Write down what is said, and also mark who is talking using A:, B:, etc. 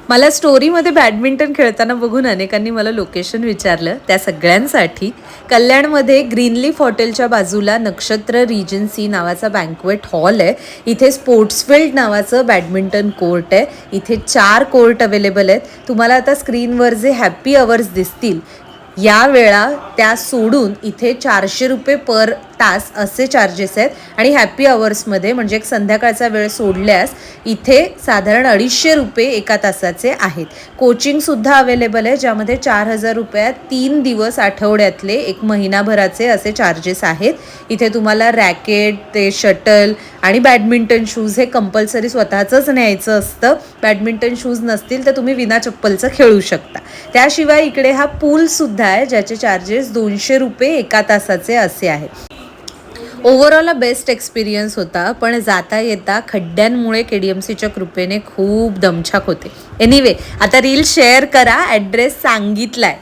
A: मला स्टोरीमध्ये बॅडमिंटन खेळताना बघून अनेकांनी मला लोकेशन विचारलं. त्या सगळ्यांसाठी कल्याणमध्ये ग्रीनलीफ हॉटेलच्या बाजूला नक्षत्र रिजन्सी नावाचा बँक्वेट हॉल आहे. इथे स्पोर्ट्सफील्ड नावाचं बॅडमिंटन कोर्ट आहे. इथे 4 कोर्ट अवेलेबल आहेत. तुम्हाला आता स्क्रीनवर जे हॅपी अवर्स दिसतील या वेळा त्या सोडून इथे 400 रुपये पर तास असे चार्जेस आहेत. आणि हॅपी अवर्समध्ये म्हणजे एक संध्याकाळचा वेळ सोडल्यास इथे साधारण 250 रुपये एका तासाचे आहेत. कोचिंगसुद्धा अवेलेबल आहे, ज्यामध्ये 4000 रुपयात 3 दिवस आठवड्यातले 1 महिनाभराचे असे चार्जेस आहेत. इथे तुम्हाला रॅकेट, ते शटल आणि बॅडमिंटन शूज हे कंपल्सरी स्वतःचंच न्यायचं असतं. बॅडमिंटन शूज नसतील तर तुम्ही विना चप्पलचं खेळू शकता. त्याशिवाय इकडे हा पूलसुद्धा आहे, ज्याचे चार्जेस 200 रुपये एका तासाचे असे आहे. ओव्हरऑल बेस्ट एक्सपिरियन्स होता, पण जाता येता खड्ड्यांमुळे KDMCच्या कृपेने खूप दमछाक होते. एनिवे, आता रील शेअर करा, ॲड्रेस सांगितलाय.